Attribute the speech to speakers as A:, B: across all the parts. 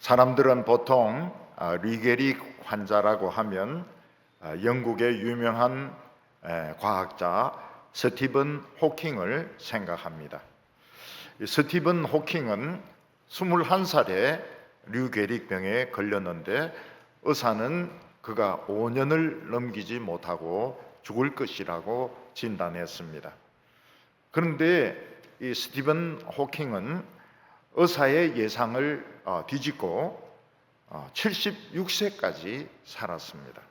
A: 사람들은 보통 리게릭 환자라고 하면 영국의 유명한 과학자 스티븐 호킹을 생각합니다. 스티븐 호킹은 21살에 류게릭병에 걸렸는데 의사는 그가 5년을 넘기지 못하고 죽을 것이라고 진단했습니다. 그런데 이 스티븐 호킹은 의사의 예상을 뒤집고 76세까지 살았습니다.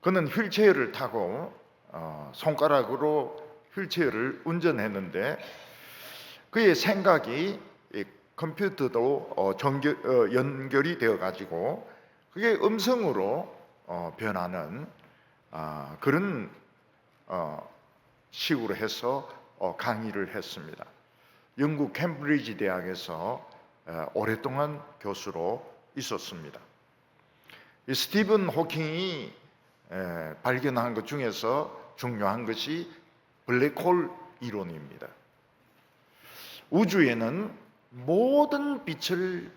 A: 그는 휠체어를 타고 손가락으로 휠체어를 운전했는데 그의 생각이 컴퓨터도 연결이 되어 가지고 그게 음성으로 변하는 그런 식으로 해서 강의를 했습니다. 영국 캠브리지 대학에서 오랫동안 교수로 있었습니다. 이 스티븐 호킹이 발견한 것 중에서 중요한 것이 블랙홀 이론입니다. 우주에는 모든 빛을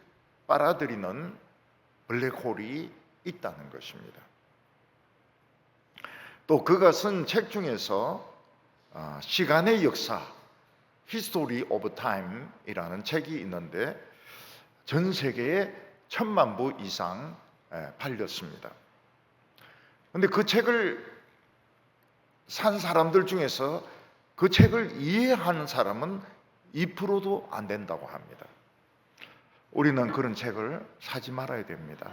A: 빨아들이는 블랙홀이 있다는 것입니다. 또 그가 쓴 책 중에서 시간의 역사, History of Time 이라는 책이 있는데 전 세계에 1000만 부 이상 팔렸습니다. 그런데 그 책을 산 사람들 중에서 그 책을 이해하는 사람은 2%도 안 된다고 합니다. 우리는 그런 책을 사지 말아야 됩니다.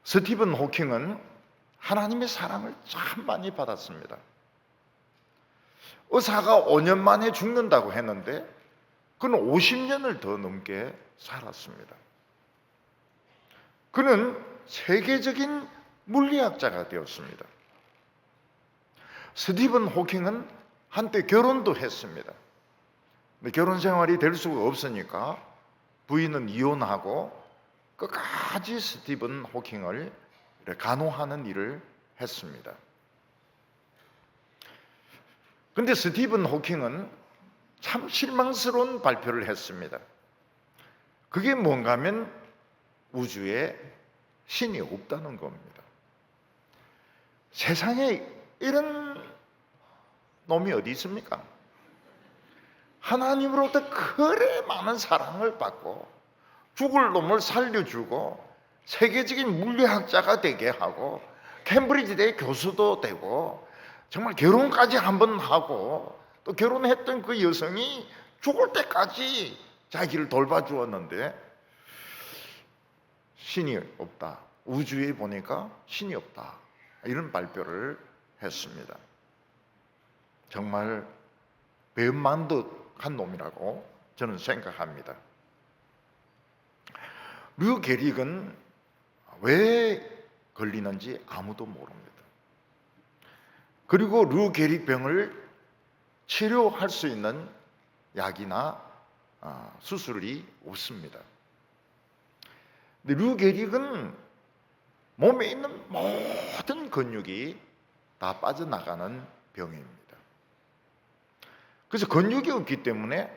A: 스티븐 호킹은 하나님의 사랑을 참 많이 받았습니다. 의사가 5년 만에 죽는다고 했는데 그는 50년을 더 넘게 살았습니다. 그는 세계적인 물리학자가 되었습니다. 스티븐 호킹은 한때 결혼도 했습니다. 근데 결혼 생활이 될 수가 없으니까 부인은 이혼하고 끝까지 스티븐 호킹을 간호하는 일을 했습니다. 그런데 스티븐 호킹은 참 실망스러운 발표를 했습니다. 그게 뭔가 하면 우주에 신이 없다는 겁니다. 세상에 이런 놈이 어디 있습니까? 하나님으로부터 그래 많은 사랑을 받고 죽을 놈을 살려주고 세계적인 물리학자가 되게 하고 캠브리지 대의 교수도 되고 정말 결혼까지 한번 하고 또 결혼했던 그 여성이 죽을 때까지 자기를 돌봐주었는데 신이 없다. 우주에 보니까 신이 없다. 이런 발표를 했습니다. 정말 배은망덕한 놈이라고 저는 생각합니다. 류게릭은 왜 걸리는지 아무도 모릅니다. 그리고 류게릭병을 치료할 수 있는 약이나 수술이 없습니다. 근데 류게릭은 몸에 있는 모든 근육이 다 빠져나가는 병입니다. 그래서 근육이 없기 때문에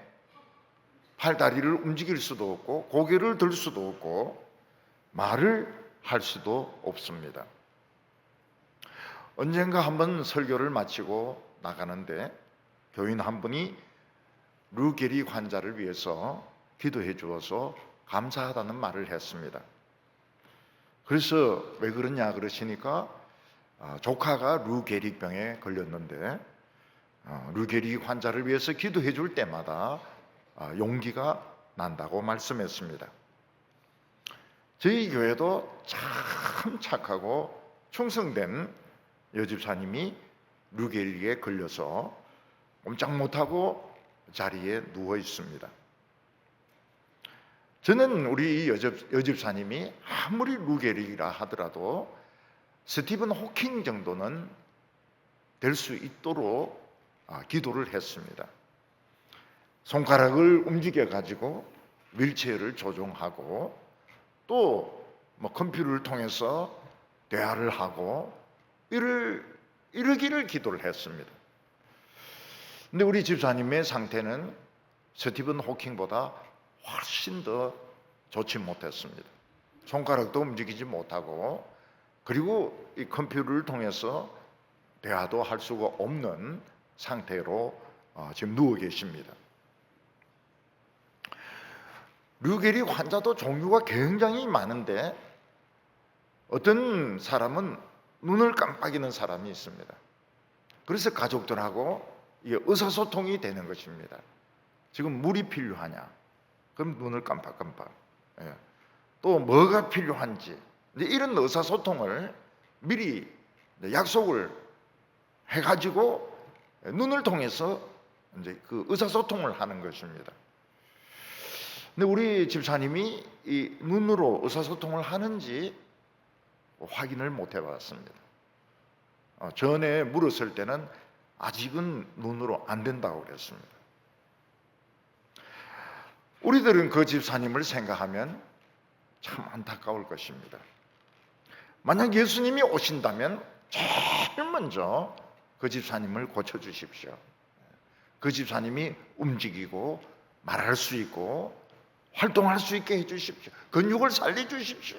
A: 팔다리를 움직일 수도 없고 고개를 들 수도 없고 말을 할 수도 없습니다. 언젠가 한번 설교를 마치고 나가는데 교인 한 분이 류게릭 환자를 위해서 기도해 주어서 감사하다는 말을 했습니다. 그래서 왜 그러냐 그러시니까 조카가 류게릭병에 걸렸는데 류게릭 환자를 위해서 기도해 줄 때마다 용기가 난다고 말씀했습니다. 저희 교회도 참 착하고 충성된 여집사님이 류게릭에 걸려서 꼼짝 못하고 자리에 누워 있습니다. 저는 우리 여집사님이 아무리 류게릭이라 하더라도 스티븐 호킹 정도는 될 수 있도록 기도를 했습니다. 손가락을 움직여 가지고 휠체어를 조종하고 또 컴퓨터를 통해서 대화를 하고 이러기를 기도를 했습니다. 근데 우리 집사님의 상태는 스티븐 호킹보다 훨씬 더 좋지 못했습니다. 손가락도 움직이지 못하고, 그리고 이 컴퓨터를 통해서 대화도 할 수가 없는 상태로 지금 누워 계십니다. 류게리 환자도 종류가 굉장히 많은데, 어떤 사람은 눈을 깜빡이는 사람이 있습니다. 그래서 가족들하고 의사소통이 되는 것입니다. 지금 물이 필요하냐? 그럼 눈을 깜빡깜빡. 또 뭐가 필요한지, 이런 의사소통을 미리 약속을 해가지고 눈을 통해서 이제 그 의사소통을 하는 것입니다. 근데 우리 집사님이 이 눈으로 의사소통을 하는지 확인을 못 해봤습니다. 전에 물었을 때는 아직은 눈으로 안 된다고 그랬습니다. 우리들은 그 집사님을 생각하면 참 안타까울 것입니다. 만약 예수님이 오신다면 제일 먼저 그 집사님을 고쳐주십시오. 그 집사님이 움직이고 말할 수 있고 활동할 수 있게 해주십시오. 근육을 살려주십시오.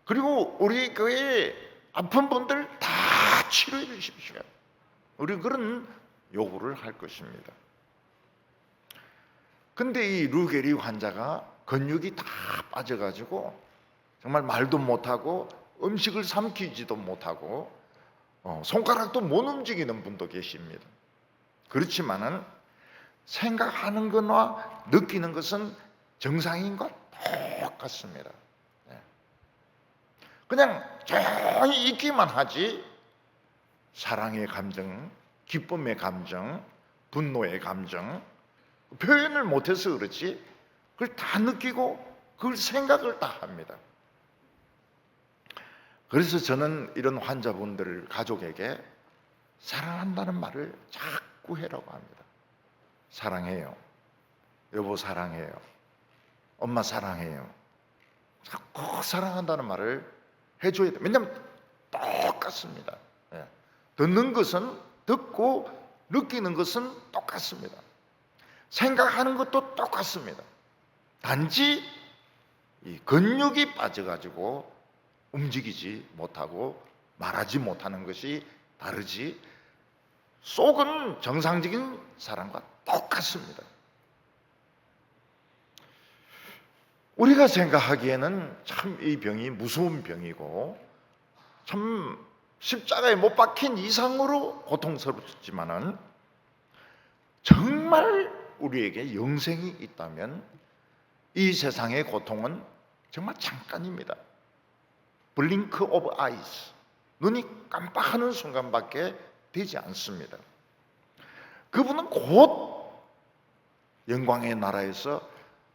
A: 그리고 우리 교회에 아픈 분들 다 치료해 주십시오. 우리 그런 요구를 할 것입니다. 근데 이 류게리 환자가 근육이 다 빠져가지고 정말 말도 못하고 음식을 삼키지도 못하고 손가락도 못 움직이는 분도 계십니다. 그렇지만은 생각하는 것과 느끼는 것은 정상인 것 똑같습니다. 그냥 조용히 있기만 하지 사랑의 감정, 기쁨의 감정, 분노의 감정 표현을 못해서 그렇지 그걸 다 느끼고 그걸 생각을 다 합니다. 그래서 저는 이런 환자분들 가족에게 사랑한다는 말을 자꾸 해라고 합니다. 사랑해요. 여보 사랑해요. 엄마 사랑해요. 자꾸 사랑한다는 말을 해줘야 돼요. 왜냐하면 똑같습니다. 듣는 것은 듣고 느끼는 것은 똑같습니다. 생각하는 것도 똑같습니다. 단지 이 근육이 빠져가지고 움직이지 못하고 말하지 못하는 것이 다르지 속은 정상적인 사람과 똑같습니다. 우리가 생각하기에는 참 이 병이 무서운 병이고 참 십자가에 못 박힌 이상으로 고통스럽지만은 정말 우리에게 영생이 있다면 이 세상의 고통은 정말 잠깐입니다. 블링크 오브 아이스, 눈이 깜빡하는 순간밖에 되지 않습니다. 그분은 곧 영광의 나라에서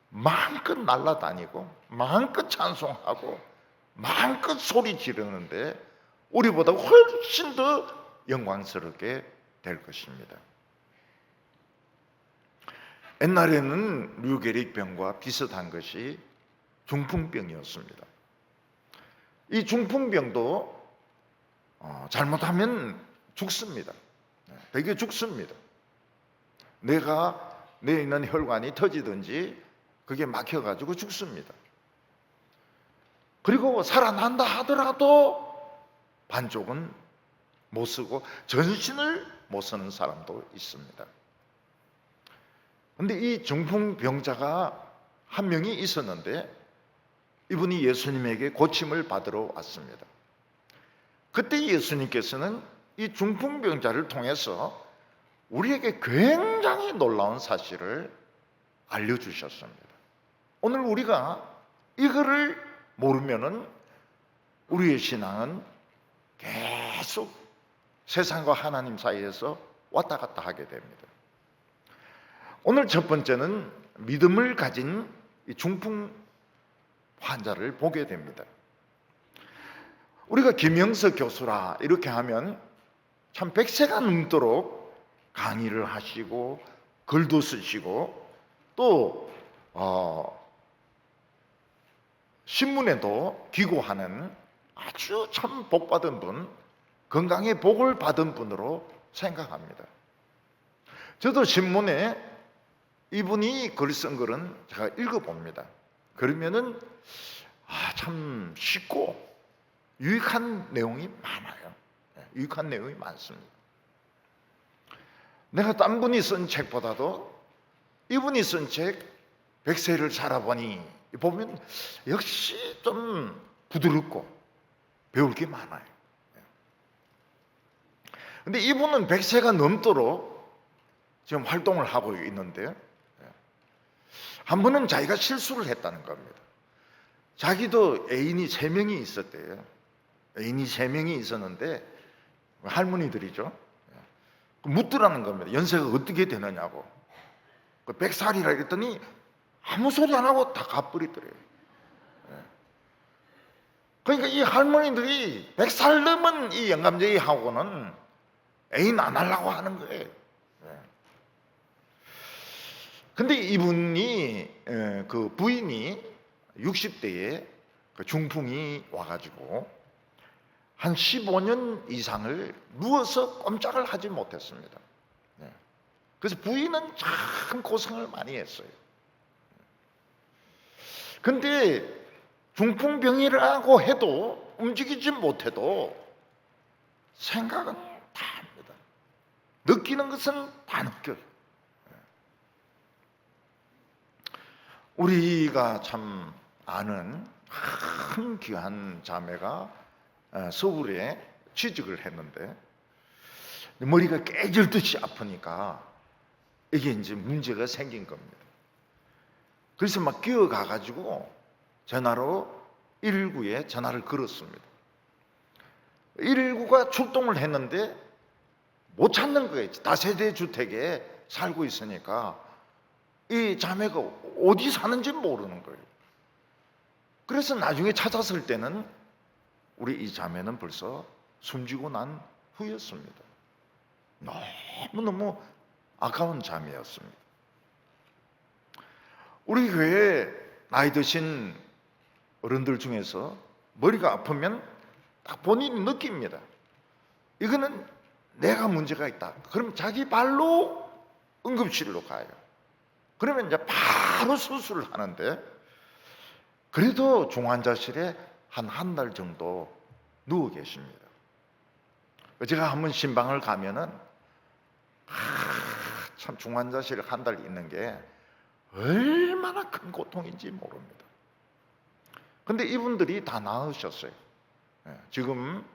A: 마음껏 날아다니고 마음껏 찬송하고 마음껏 소리 지르는데 우리보다 훨씬 더 영광스럽게 될 것입니다. 옛날에는 류게릭병과 비슷한 것이 중풍병이었습니다. 이 중풍병도 잘못하면 죽습니다. 되게 죽습니다. 내에 있는 혈관이 터지든지 그게 막혀가지고 죽습니다. 그리고 살아난다 하더라도 반쪽은 못 쓰고 전신을 못 쓰는 사람도 있습니다. 그런데 이 중풍병자가 한 명이 있었는데 이분이 예수님에게 고침을 받으러 왔습니다. 그때 예수님께서는 이 중풍병자를 통해서 우리에게 굉장히 놀라운 사실을 알려주셨습니다. 오늘 우리가 이거를 모르면은 우리의 신앙은 계속 세상과 하나님 사이에서 왔다 갔다 하게 됩니다. 오늘 첫 번째는 믿음을 가진 이 중풍 환자를 보게 됩니다. 우리가 김영석 교수라 이렇게 하면 참 100세가 넘도록 강의를 하시고 글도 쓰시고 또 신문에도 기고하는 아주 참 복받은 분, 건강의 복을 받은 분으로 생각합니다. 저도 신문에 이분이 글 쓴 글은 제가 읽어봅니다. 그러면은 참 쉽고 유익한 내용이 많아요. 유익한 내용이 많습니다. 내가 딴 분이 쓴 책보다도 이분이 쓴 책 100세를 살아보니 보면 역시 좀 부드럽고 배울 게 많아요. 근데 이분은 100세가 넘도록 지금 활동을 하고 있는데요. 한 번은 자기가 실수를 했다는 겁니다. 자기도 애인이 3명이 있었대요. 애인이 3명이 있었는데 할머니들이죠. 묻더라는 겁니다. 연세가 어떻게 되느냐고. 100살이라 그랬더니 아무 소리 안 하고 다 가버리더래요. 그러니까 이 할머니들이 100살 넘은 이 영감쟁이하고는 애인 안 하려고 하는 거예요. 근데 이분이 그 부인이 60대에 중풍이 와가지고 한 15년 이상을 누워서 꼼짝을 하지 못했습니다. 그래서 부인은 참 고생을 많이 했어요. 근데 중풍병이라고 해도 움직이지 못해도 생각은 다 합니다. 느끼는 것은 다 느껴요. 우리가 참 아는 큰 귀한 자매가 서울에 취직을 했는데 머리가 깨질듯이 아프니까 이게 이제 문제가 생긴 겁니다. 그래서 막 기어가가지고 전화로 119에 전화를 걸었습니다. 119가 출동을 했는데 못 찾는 거예요. 다세대 주택에 살고 있으니까 이 자매가 어디 사는지 모르는 거예요. 그래서 나중에 찾았을 때는 우리 이 자매는 벌써 숨지고 난 후였습니다. 너무너무 아까운 자매였습니다. 우리 교회에 나이 드신 어른들 중에서 머리가 아프면 딱 본인이 느낍니다. 이거는 내가 문제가 있다. 그럼 자기 발로 응급실로 가요. 그러면 이제 바로 수술을 하는데 그래도 중환자실에 한 달 정도 누워 계십니다. 제가 한번 신방을 가면은 참 중환자실에 한 달 있는 게 얼마나 큰 고통인지 모릅니다. 근데 이분들이 다 나으셨어요. 지금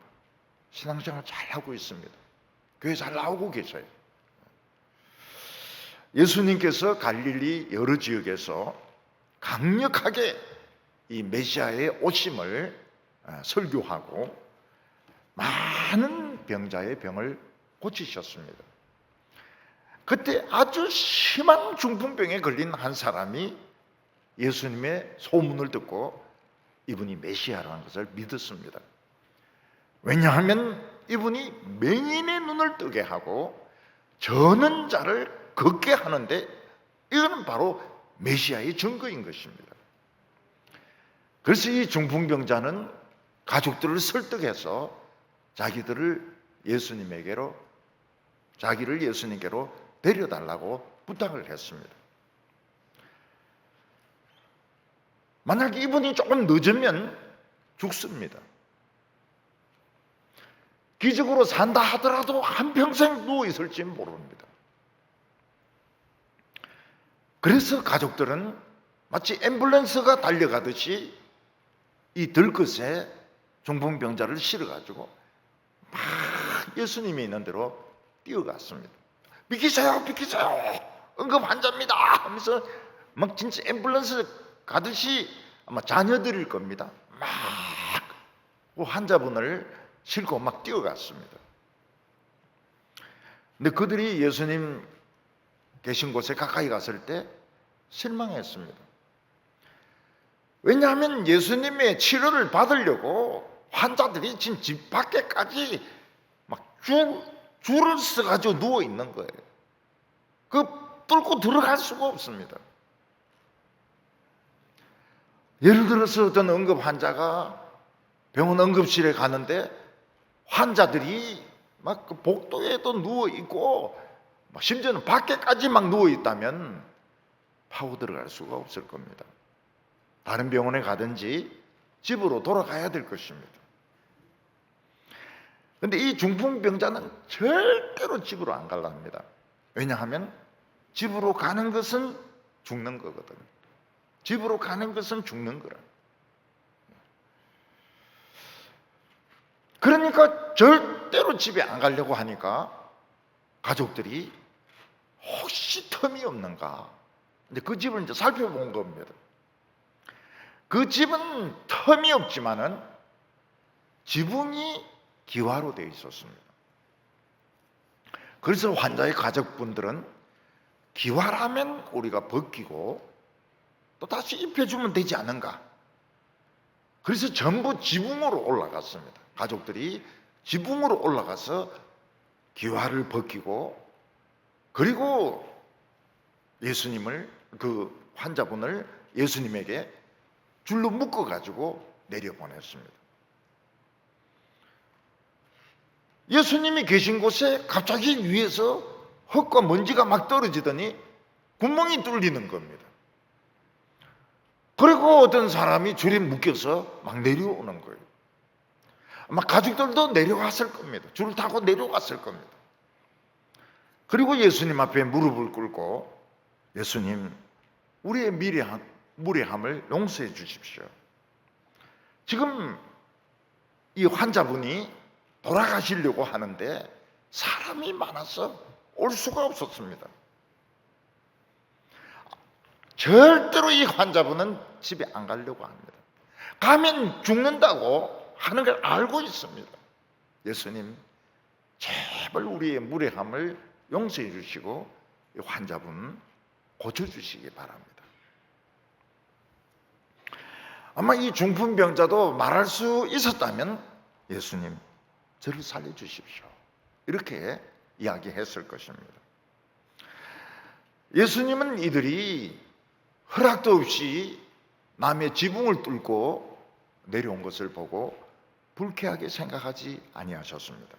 A: 신앙생활 잘 하고 있습니다. 교회 잘 나오고 계셔요. 예수님께서 갈릴리 여러 지역에서 강력하게 이 메시아의 오심을 설교하고 많은 병자의 병을 고치셨습니다. 그때 아주 심한 중풍병에 걸린 한 사람이 예수님의 소문을 듣고 이분이 메시아라는 것을 믿었습니다. 왜냐하면 이분이 맹인의 눈을 뜨게 하고 저는 자를 걷게 하는데 이거는 바로 메시아의 증거인 것입니다. 그래서 이 중풍병자는 가족들을 설득해서 자기를 예수님께로 데려달라고 부탁을 했습니다. 만약 이분이 조금 늦으면 죽습니다. 기적으로 산다 하더라도 한평생 누워있을지 모릅니다. 그래서 가족들은 마치 앰뷸런스가 달려가듯이 이 들것에 중풍병자를 실어가지고 막 예수님이 있는 대로 뛰어갔습니다. 비키세요, 비키세요, 응급 환자입니다 하면서 막 진짜 앰뷸런스 가듯이 아마 자녀들일 겁니다. 막 그 환자분을 싣고 막 뛰어갔습니다. 근데 그들이 예수님 계신 곳에 가까이 갔을 때 실망했습니다. 왜냐하면 예수님의 치료를 받으려고 환자들이 지금 집 밖에까지 막 줄을 서가지고 누워 있는 거예요. 그 뚫고 들어갈 수가 없습니다. 예를 들어서 어떤 응급 환자가 병원 응급실에 가는데 환자들이 막 그 복도에도 누워 있고 심지어는 밖에까지 막 누워 있다면 파고 들어갈 수가 없을 겁니다. 다른 병원에 가든지 집으로 돌아가야 될 것입니다. 그런데 이 중풍병자는 절대로 집으로 안 가려 합니다. 왜냐하면 집으로 가는 것은 죽는 거거든요. 집으로 가는 것은 죽는 거라. 그러니까 절대로 집에 안 가려고 하니까 가족들이 혹시 틈이 없는가. 근데 그 집을 이제 살펴본 겁니다. 그 집은 틈이 없지만은 지붕이 기와로 되어 있었습니다. 그래서 환자의 가족분들은 기와라면 우리가 벗기고 또 다시 입혀주면 되지 않은가. 그래서 전부 지붕으로 올라갔습니다. 가족들이 지붕으로 올라가서 기와를 벗기고 그리고 예수님을 그 환자분을 예수님에게 줄로 묶어가지고 내려보냈습니다. 예수님이 계신 곳에 갑자기 위에서 흙과 먼지가 막 떨어지더니 구멍이 뚫리는 겁니다. 그리고 어떤 사람이 줄에 묶여서 막 내려오는 거예요. 아마 가족들도 내려왔을 겁니다. 줄을 타고 내려왔을 겁니다. 그리고 예수님 앞에 무릎을 꿇고 예수님, 우리의 무례함을 용서해 주십시오. 지금 이 환자분이 돌아가시려고 하는데 사람이 많아서 올 수가 없었습니다. 절대로 이 환자분은 집에 안 가려고 합니다. 가면 죽는다고 하는 걸 알고 있습니다. 예수님, 제발 우리의 무례함을 용서해 주시고 이 환자분 고쳐주시기 바랍니다. 아마 이 중풍병자도 말할 수 있었다면 예수님, 저를 살려주십시오. 이렇게 이야기했을 것입니다. 예수님은 이들이 허락도 없이 남의 지붕을 뚫고 내려온 것을 보고 불쾌하게 생각하지 아니하셨습니다.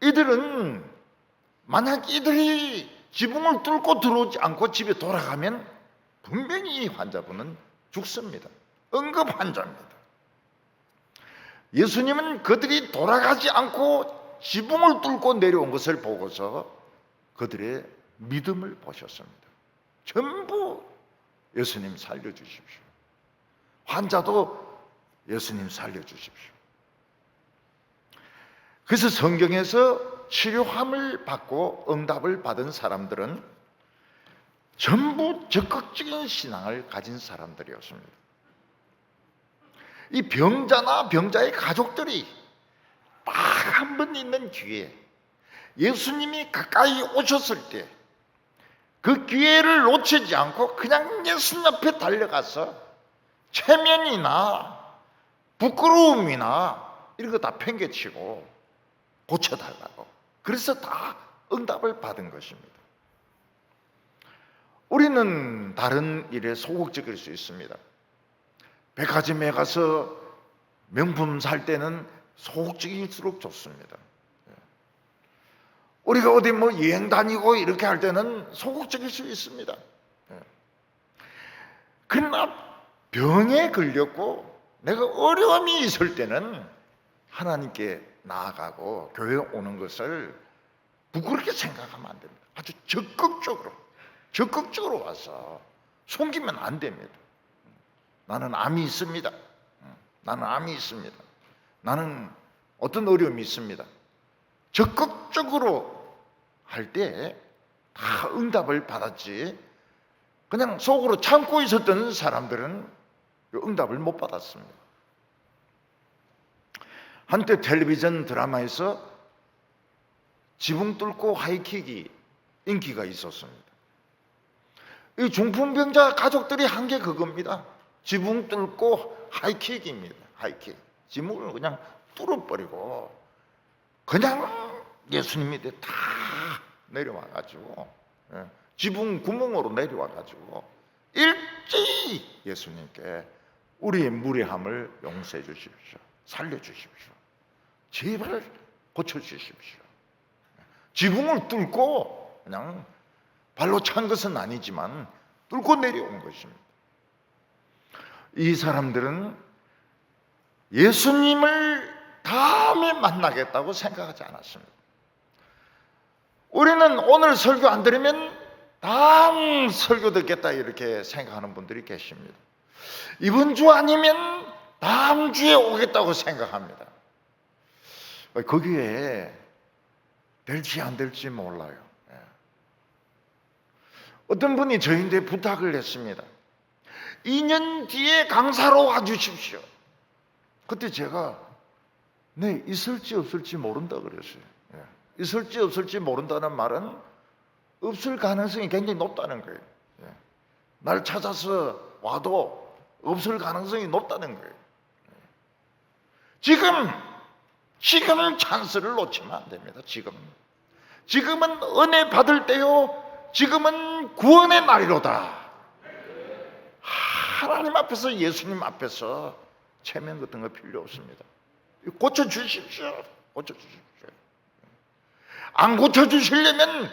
A: 이들은 만약 이들이 지붕을 뚫고 들어오지 않고 집에 돌아가면 분명히 이 환자분은 죽습니다. 응급 환자입니다. 예수님은 그들이 돌아가지 않고 지붕을 뚫고 내려온 것을 보고서 그들의 믿음을 보셨습니다. 전부 예수님 살려주십시오. 환자도 예수님 살려주십시오. 그래서 성경에서 치료함을 받고 응답을 받은 사람들은 전부 적극적인 신앙을 가진 사람들이었습니다. 이 병자나 병자의 가족들이 딱 한 번 있는 기회에 예수님이 가까이 오셨을 때 그 기회를 놓치지 않고 그냥 예수님 앞에 달려가서 체면이나 부끄러움이나 이런 거 다 팽개치고 고쳐달라고. 그래서 다 응답을 받은 것입니다. 우리는 다른 일에 소극적일 수 있습니다. 백화점에 가서 명품 살 때는 소극적일수록 좋습니다. 우리가 어디 뭐 여행 다니고 이렇게 할 때는 소극적일 수 있습니다. 그러나 병에 걸렸고 내가 어려움이 있을 때는 하나님께 나아가고 교회에 오는 것을 부끄럽게 생각하면 안 됩니다. 아주 적극적으로 와서 숨기면 안 됩니다. 나는 암이 있습니다. 나는 암이 있습니다. 나는 어떤 어려움이 있습니다. 적극적으로 할 때 다 응답을 받았지 그냥 속으로 참고 있었던 사람들은 응답을 못 받았습니다. 한때 텔레비전 드라마에서 지붕 뚫고 하이킥이 인기가 있었습니다. 이 중풍병자 가족들이 한 게 그겁니다. 지붕 뚫고 하이킥입니다. 하이킥. 지붕을 그냥 뚫어버리고 그냥 예수님 밑에 다 내려와가지고 지붕 구멍으로 내려와가지고 일제히 예수님께 우리의 무례함을 용서해 주십시오. 살려주십시오. 제발 고쳐주십시오. 지붕을 뚫고 그냥 발로 찬 것은 아니지만 뚫고 내려온 것입니다. 이 사람들은 예수님을 다음에 만나겠다고 생각하지 않았습니다. 우리는 오늘 설교 안 들으면 다음 설교 듣겠다 이렇게 생각하는 분들이 계십니다. 이번 주 아니면 다음 주에 오겠다고 생각합니다. 거기에 될지 안 될지 몰라요. 어떤 분이 저희한테 부탁을 했습니다. 2년 뒤에 강사로 와주십시오. 그때 제가 네, 있을지 없을지 모른다 그랬어요. 있을지 없을지 모른다는 말은 없을 가능성이 굉장히 높다는 거예요. 날 찾아서 와도 없을 가능성이 높다는 거예요. 지금 찬스를 놓치면 안 됩니다. 지금은 은혜 받을 때요. 지금은 구원의 날이로다. 하나님 앞에서, 예수님 앞에서 체면 같은 거 필요 없습니다. 고쳐주십시오. 안 고쳐주시려면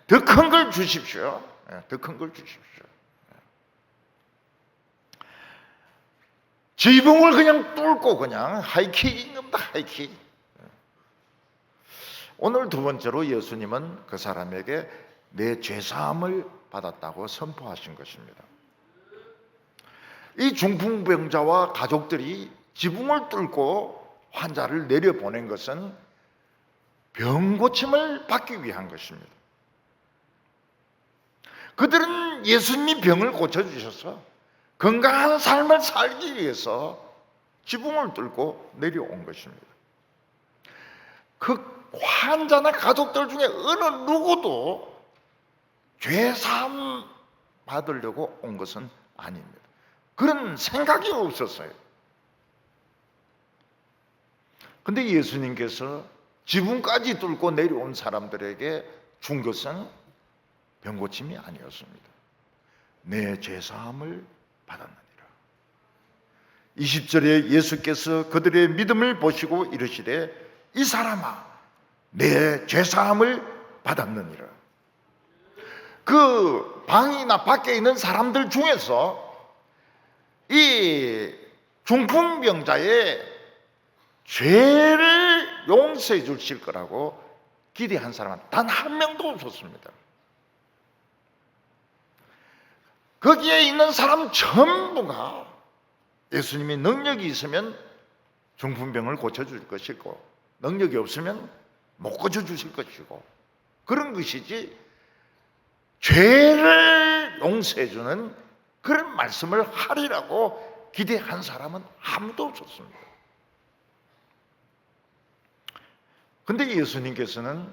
A: 더 큰 걸 주십시오. 더 큰 걸 주십시오. 지붕을 그냥 뚫고 그냥 하이킥인 겁니다. 하이킥. 오늘 두 번째로 예수님은 그 사람에게 내 죄사함을 받았다고 선포하신 것입니다. 이 중풍병자와 가족들이 지붕을 뚫고 환자를 내려보낸 것은 병 고침을 받기 위한 것입니다. 그들은 예수님이 병을 고쳐주셔서 건강한 삶을 살기 위해서 지붕을 뚫고 내려온 것입니다. 그 환자나 가족들 중에 어느 누구도 죄사함 받으려고 온 것은 아닙니다. 그런 생각이 없었어요. 근데 예수님께서 지붕까지 뚫고 내려온 사람들에게 준 것은 병고침이 아니었습니다. 내 죄사함을 받았느니라. 20절에 예수께서 그들의 믿음을 보시고 이르시되 이 사람아 내 죄사함을 받았느니라. 그 방이나 밖에 있는 사람들 중에서 이 중풍병자의 죄를 용서해 주실 거라고 기대한 사람은 단 한 명도 없었습니다. 거기에 있는 사람 전부가 예수님이 능력이 있으면 중풍병을 고쳐줄 것이고 능력이 없으면 못 고쳐주실 것이고 그런 것이지 죄를 용서해주는 그런 말씀을 하리라고 기대한 사람은 아무도 없었습니다. 근데 예수님께서는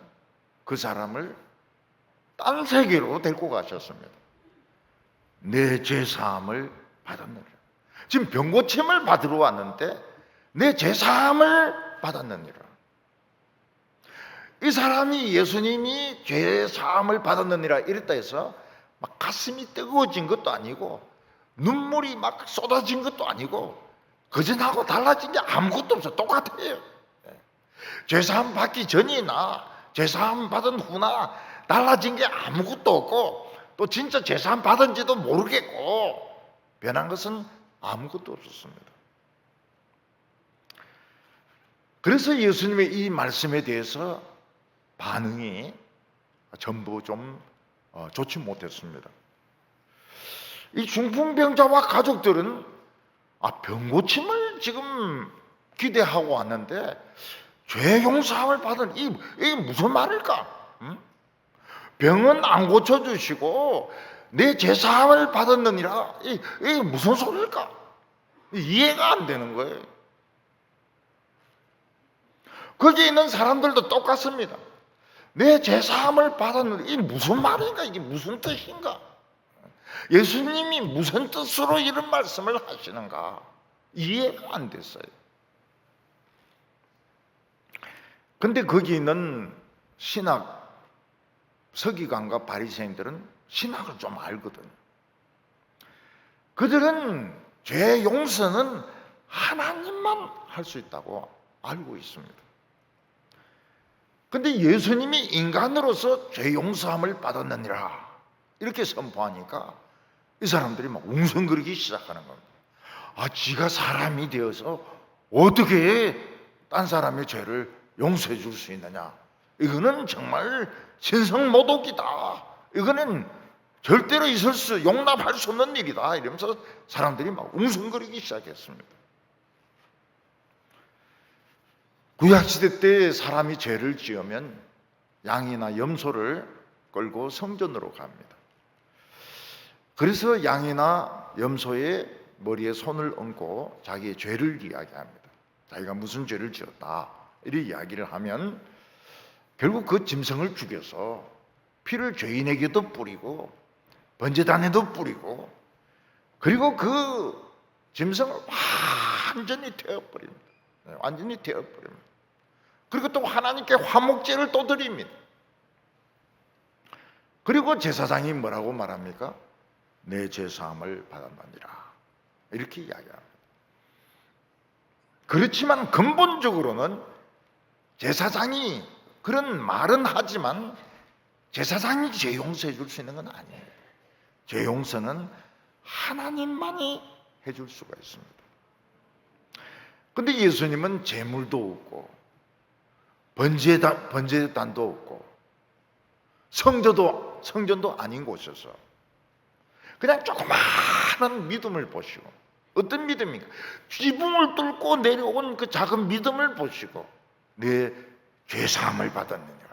A: 그 사람을 딴 세계로 데리고 가셨습니다. 내 죄사함을 받았느니라. 지금 병고침을 받으러 왔는데 내 죄사함을 받았느니라. 이 사람이 예수님이 죄사함을 받았느니라 이랬다 해서 막 가슴이 뜨거워진 것도 아니고 눈물이 막 쏟아진 것도 아니고 그전하고 달라진 게 아무것도 없어. 똑같아요. 죄사함 받기 전이나 죄사함 받은 후나 달라진 게 아무것도 없고 또 진짜 죄사함 받은지도 모르겠고 변한 것은 아무것도 없었습니다. 그래서 예수님의 이 말씀에 대해서 반응이 전부 좀 좋지 못했습니다. 이 중풍병자와 가족들은 병고침을 지금 기대하고 왔는데 죄 용서함을 받은 이게 무슨 말일까? 응? 병은 안 고쳐주시고 내 죄사함을 받았느니라 이게 무슨 소리일까? 이해가 안 되는 거예요. 거기 있는 사람들도 똑같습니다. 내 죄사함을 받았느니라 이게 무슨 말인가? 이게 무슨 뜻인가? 예수님이 무슨 뜻으로 이런 말씀을 하시는가? 이해가 안 됐어요. 근데 거기 있는 서기관과 바리새인들은 신학을 좀 알거든요. 그들은 죄 용서는 하나님만 할 수 있다고 알고 있습니다. 근데 예수님이 인간으로서 죄 용서함을 받았느니라 이렇게 선포하니까 이 사람들이 막 웅성거리기 시작하는 겁니다. 아, 지가 사람이 되어서 어떻게 딴 사람의 죄를 용서해 줄 수 있느냐? 이거는 정말 신성모독이다. 이거는 절대로 용납할 수 없는 일이다. 이러면서 사람들이 막 웅성거리기 시작했습니다. 구약시대 때 사람이 죄를 지으면 양이나 염소를 끌고 성전으로 갑니다. 그래서 양이나 염소의 머리에 손을 얹고 자기의 죄를 이야기합니다. 자기가 무슨 죄를 지었다 이렇게 이야기를 하면 결국 그 짐승을 죽여서 피를 죄인에게도 뿌리고 번제단에도 뿌리고 그리고 그 짐승을 완전히 태워버립니다. 완전히 태워버립니다. 그리고 또 하나님께 화목제를 또 드립니다. 그리고 제사장이 뭐라고 말합니까? 내 죄사함을 받았느니라 이렇게 이야기합니다. 그렇지만 근본적으로는 제사장이 그런 말은 하지만 제사장이 죄 용서해 줄 수 있는 건 아니에요. 죄 용서는 하나님만이 해줄 수가 있습니다. 근데 예수님은 제물도 없고 번제단도 없고 성전도 아닌 곳에서 그냥 조그마한 믿음을 보시고, 어떤 믿음입니까? 지붕을 뚫고 내려온 그 작은 믿음을 보시고 내 죄사함을 받았느니라.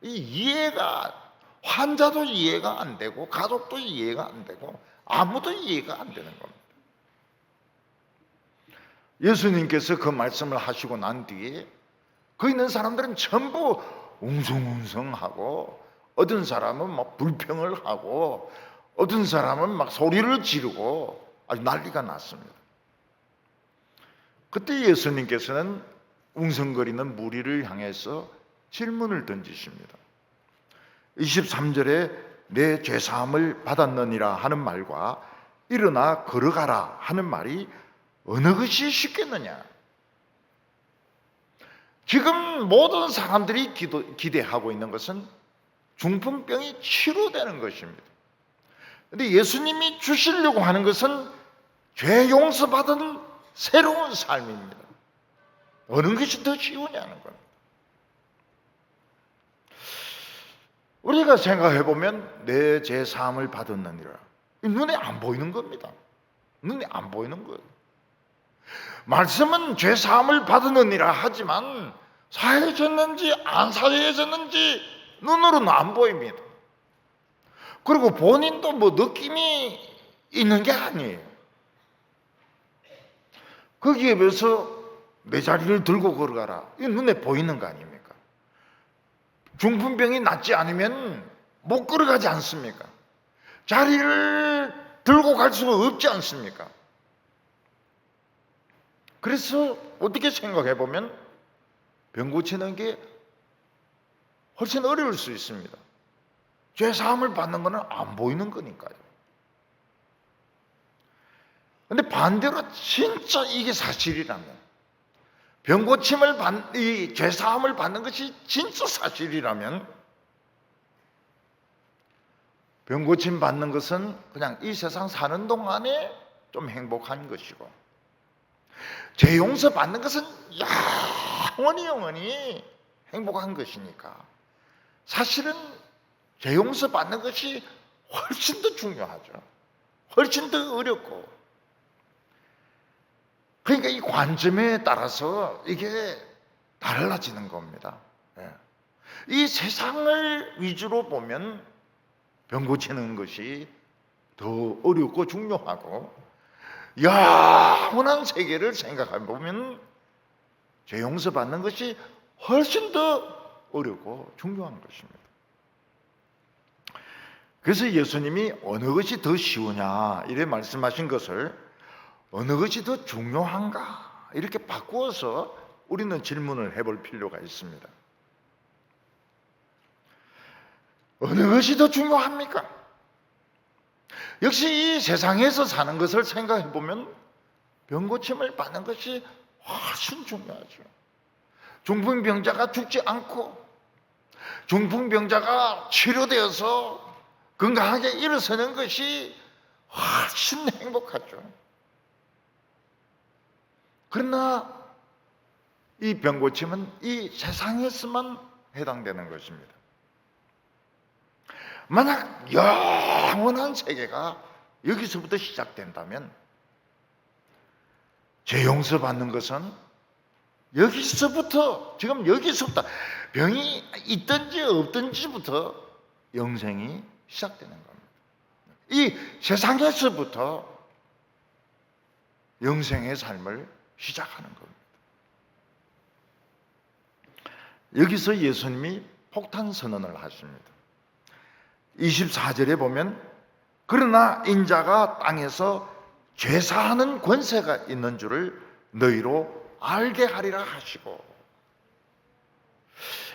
A: 이 이해가, 환자도 이해가 안 되고 가족도 이해가 안 되고 아무도 이해가 안 되는 겁니다. 예수님께서 그 말씀을 하시고 난 뒤에 그 있는 사람들은 전부 웅성웅성하고, 어떤 사람은 막 불평을 하고 어떤 사람은 막 소리를 지르고 아주 난리가 났습니다. 그때 예수님께서는 웅성거리는 무리를 향해서 질문을 던지십니다. 23절에 내 죄사함을 받았느니라 하는 말과 일어나 걸어가라 하는 말이 어느 것이 쉽겠느냐? 지금 모든 사람들이 기대하고 있는 것은 중풍병이 치료되는 것입니다. 그런데 예수님이 주시려고 하는 것은 죄 용서받은 새로운 삶입니다. 어느 것이 더 쉬우냐는 겁니다. 우리가 생각해 보면 내 죄 사함을 받았느니라, 눈에 안 보이는 겁니다. 눈에 안 보이는 거예요. 말씀은 죄 사함을 받았느니라 하지만 사해졌는지 안 사해졌는지 눈으로는 안 보입니다. 그리고 본인도 뭐 느낌이 있는 게 아니에요. 거기에 비해서 내 자리를 들고 걸어가라, 이 눈에 보이는 거 아닙니까? 중풍병이 낫지 않으면 못 걸어가지 않습니까? 자리를 들고 갈 수가 없지 않습니까? 그래서 어떻게 생각해 보면 병 고치는 게 훨씬 어려울 수 있습니다. 죄 사함을 받는 것은 안 보이는 거니까요. 근데 반대로 진짜 이게 사실이라면, 병 고침을 이 죄 사함을 받는 것이 진짜 사실이라면, 병 고침 받는 것은 그냥 이 세상 사는 동안에 좀 행복한 것이고, 죄 용서 받는 것은 영원히 행복한 것이니까 사실은 죄 용서 받는 것이 훨씬 더 중요하죠. 훨씬 더 어렵고. 그러니까 이 관점에 따라서 이게 달라지는 겁니다. 이 세상을 위주로 보면 병 고치는 것이 더 어렵고 중요하고, 영원한 세계를 생각해 보면 죄 용서 받는 것이 훨씬 더 어렵고 중요한 것입니다. 그래서 예수님이 어느 것이 더 쉬우냐 이렇게 말씀하신 것을 어느 것이 더 중요한가 이렇게 바꾸어서 우리는 질문을 해볼 필요가 있습니다. 어느 것이 더 중요합니까? 역시 이 세상에서 사는 것을 생각해 보면 병 고침을 받는 것이 훨씬 중요하죠. 중풍병자가 죽지 않고 중풍병자가 치료되어서 건강하게 일어서는 것이 훨씬 행복하죠. 그러나 이 병고침은 이 세상에서만 해당되는 것입니다. 만약 영원한 세계가 여기서부터 시작된다면 죄 용서받는 것은 여기서부터, 지금 여기서부터, 병이 있든지 없든지부터 영생이 시작되는 겁니다. 이 세상에서부터 영생의 삶을 시작하는 겁니다. 여기서 예수님이 폭탄 선언을 하십니다. 24절에 보면 그러나 인자가 땅에서 죄사하는 권세가 있는 줄을 너희로 알게 하리라 하시고,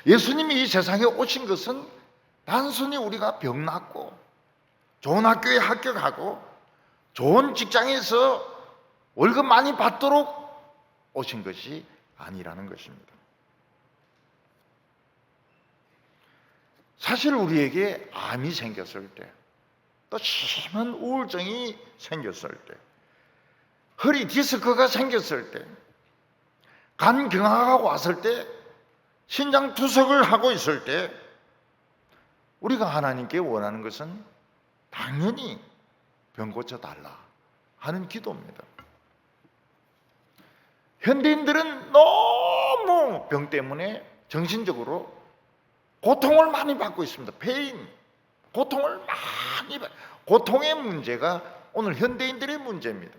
A: 예수님이 이 세상에 오신 것은 단순히 우리가 병 낫고 좋은 학교에 합격하고 좋은 직장에서 월급 많이 받도록 오신 것이 아니라는 것입니다. 사실 우리에게 암이 생겼을 때, 또 심한 우울증이 생겼을 때, 허리 디스크가 생겼을 때, 간 경화가 왔을 때, 신장 투석을 하고 있을 때, 우리가 하나님께 원하는 것은 당연히 병 고쳐달라 하는 기도입니다. 현대인들은 너무 병 때문에 정신적으로 고통을 많이 받고 있습니다. 페인, 고통을 많이 받고, 고통의 문제가 오늘 현대인들의 문제입니다.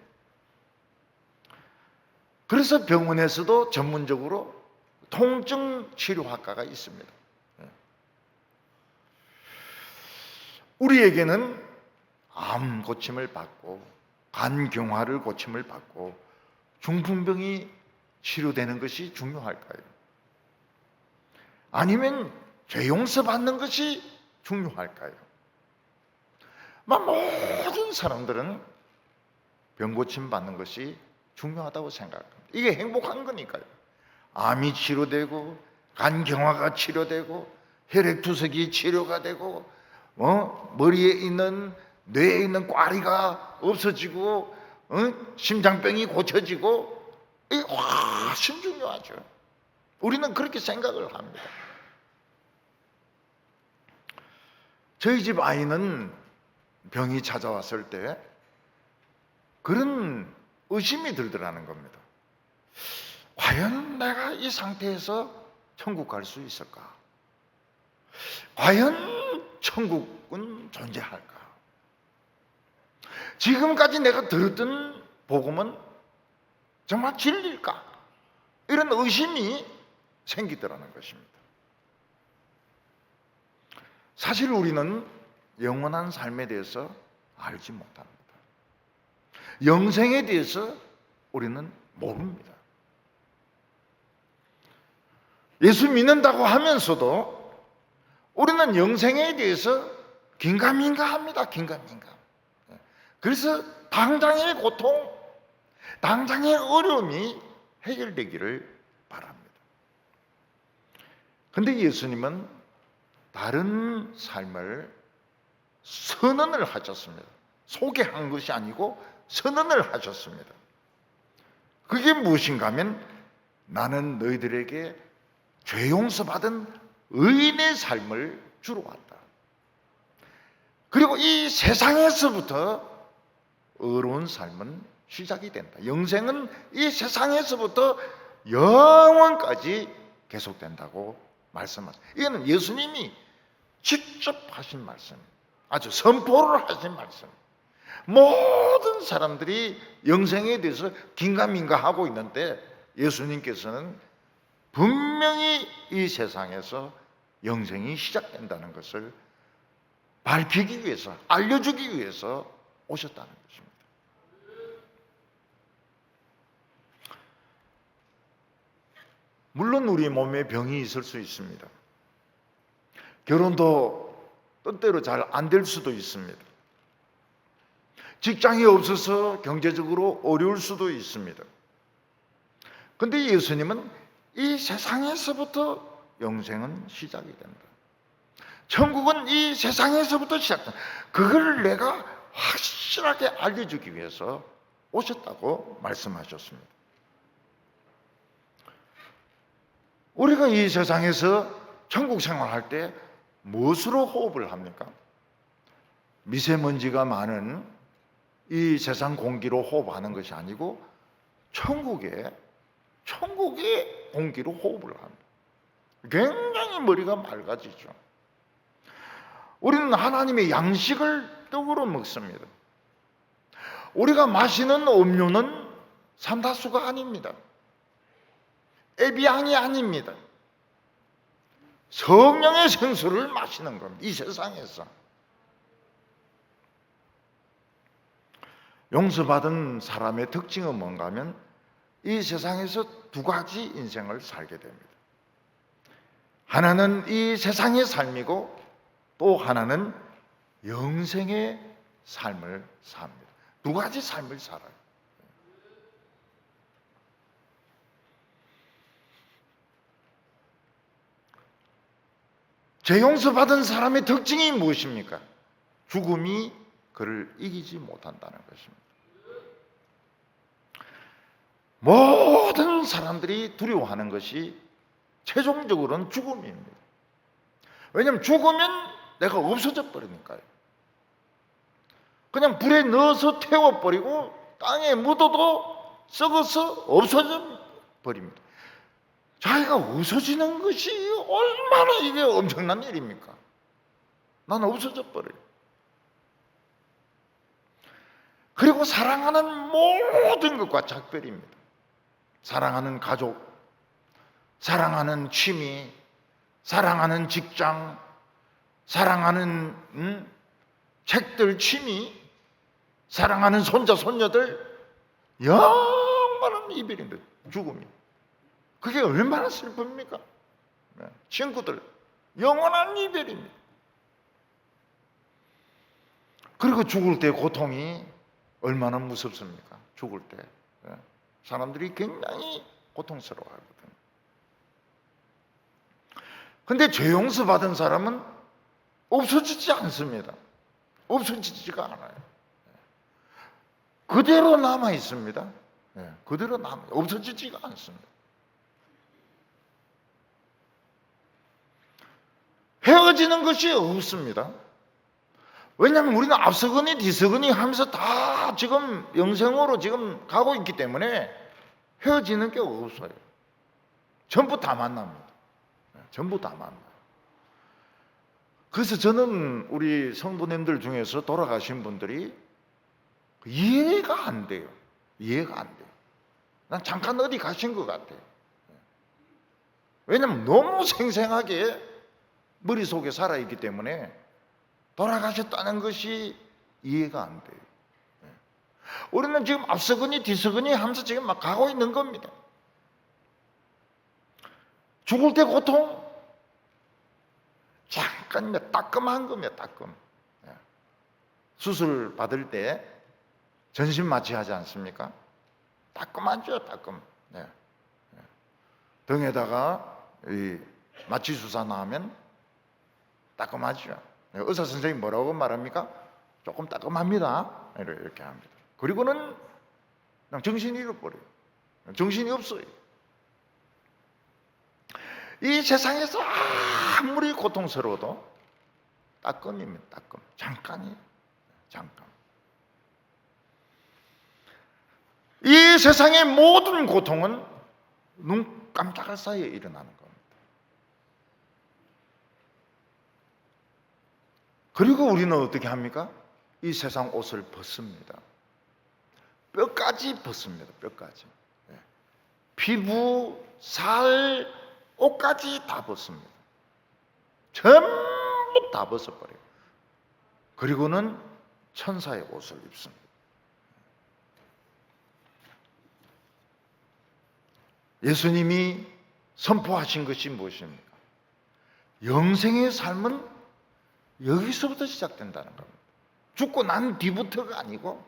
A: 그래서 병원에서도 전문적으로 통증 치료학과가 있습니다. 우리에게는 암 고침을 받고 간경화를 고침을 받고 중풍병이 치료되는 것이 중요할까요? 아니면 죄 용서 받는 것이 중요할까요? 모든 사람들은 병 고침 받는 것이 중요하다고 생각합니다. 이게 행복한 거니까요. 암이 치료되고 간경화가 치료되고 혈액투석이 치료가 되고 머리에 있는 뇌에 있는 꽈리가 없어지고 심장병이 고쳐지고, 이게 훨씬 중요하죠. 우리는 그렇게 생각을 합니다. 저희 집 아이는 병이 찾아왔을 때 그런 의심이 들더라는 겁니다. 과연 내가 이 상태에서 천국 갈 수 있을까? 과연 천국은 존재할까? 지금까지 내가 들었던 복음은 정말 진리일까? 이런 의심이 생기더라는 것입니다. 사실 우리는 영원한 삶에 대해서 알지 못합니다. 영생에 대해서 우리는 모릅니다. 예수 믿는다고 하면서도 우리는 영생에 대해서 긴가민가합니다. 긴가민가. 그래서 당장의 고통, 당장의 어려움이 해결되기를 바랍니다. 그런데 예수님은 다른 삶을 선언을 하셨습니다. 소개한 것이 아니고 선언을 하셨습니다. 그게 무엇인가 하면 나는 너희들에게 죄 용서받은 의인의 삶을 주러 왔다. 그리고 이 세상에서부터 의로운 삶은 시작이 된다. 영생은 이 세상에서부터 영원까지 계속된다고 말씀하셨습니다. 이거는 예수님이 직접 하신 말씀, 아주 선포를 하신 말씀. 모든 사람들이 영생에 대해서 긴가민가하고 있는데 예수님께서는 분명히 이 세상에서 영생이 시작된다는 것을 밝히기 위해서, 알려주기 위해서 오셨다는 것입니다. 물론 우리 몸에 병이 있을 수 있습니다. 결혼도 뜻대로 잘 안 될 수도 있습니다. 직장이 없어서 경제적으로 어려울 수도 있습니다. 그런데 예수님은 이 세상에서부터 영생은 시작이 된다. 천국은 이 세상에서부터 시작된다. 그걸 내가 확실하게 알려주기 위해서 오셨다고 말씀하셨습니다. 우리가 이 세상에서 천국 생활할 때 무엇으로 호흡을 합니까? 미세먼지가 많은 이 세상 공기로 호흡하는 것이 아니고 천국의 공기로 호흡을 합니다. 굉장히 머리가 맑아지죠. 우리는 하나님의 양식을 떡으로 먹습니다. 우리가 마시는 음료는 삼다수가 아닙니다. 에비앙이 아닙니다. 성령의 생수를 마시는 겁니다. 이 세상에서. 용서받은 사람의 특징은 뭔가 하면 이 세상에서 두 가지 인생을 살게 됩니다. 하나는 이 세상의 삶이고 또 하나는 영생의 삶을 삽니다. 두 가지 삶을 살아요. 죄 용서받은 사람의 특징이 무엇입니까? 죽음이 그를 이기지 못한다는 것입니다. 모든 사람들이 두려워하는 것이 최종적으로는 죽음입니다. 왜냐하면 죽으면 내가 없어져 버리니까요. 그냥 불에 넣어서 태워버리고 땅에 묻어도 썩어서 없어져 버립니다. 자기가 없어지는 것이 얼마나 이게 엄청난 일입니까? 나는 없어져 버려요. 그리고 사랑하는 모든 것과 작별입니다. 사랑하는 가족, 사랑하는 취미, 사랑하는 직장, 사랑하는 책들, 취미, 사랑하는 손자, 손녀들, 영원한 이별입니다. 죽음이. 그게 얼마나 슬픕니까? 친구들, 영원한 이별입니다. 그리고 죽을 때 고통이 얼마나 무섭습니까? 죽을 때. 사람들이 굉장히 고통스러워하거든요. 근데 죄 용서받은 사람은 없어지지 않습니다. 없어지지가 않아요. 그대로 남아 있습니다. 그대로 없어지지가 않습니다. 헤어지는 것이 없습니다. 왜냐하면 우리는 앞서거니 뒤서거니 하면서 다 지금 영생으로 지금 가고 있기 때문에 헤어지는 게 없어요. 전부 다 만납니다. 전부 다 만나요. 그래서 저는 우리 성도님들 중에서 돌아가신 분들이 이해가 안 돼요. 이해가 안 돼요. 난 잠깐 어디 가신 것 같아요. 왜냐하면 너무 생생하게 머릿속에 살아있기 때문에 돌아가셨다는 것이 이해가 안 돼요. 우리는 지금 앞서거니 뒤서거니 하면서 지금 막 가고 있는 겁니다. 죽을 때 고통 잠깐 따끔한 겁니다. 따끔. 수술 받을 때 전신 마취하지 않습니까? 따끔하죠. 따끔. 등에다가 이 마취 주사 나면 따끔하죠. 의사 선생님이 뭐라고 말합니까? 조금 따끔합니다. 이렇게 합니다. 그리고는 그냥 정신이 잃어버려요. 정신이 없어요. 이 세상에서 아무리 고통스러워도 따끔입니다. 따끔. 잠깐이에요. 잠깐. 이 세상의 모든 고통은 눈 깜짝할 사이에 일어나는 겁니다. 그리고 우리는 어떻게 합니까? 이 세상 옷을 벗습니다. 뼈까지 벗습니다. 뼈까지. 피부, 살, 옷까지 다 벗습니다. 전부 다 벗어버려요. 그리고는 천사의 옷을 입습니다. 예수님이 선포하신 것이 무엇입니까? 영생의 삶은 여기서부터 시작된다는 겁니다. 죽고 난 뒤부터가 아니고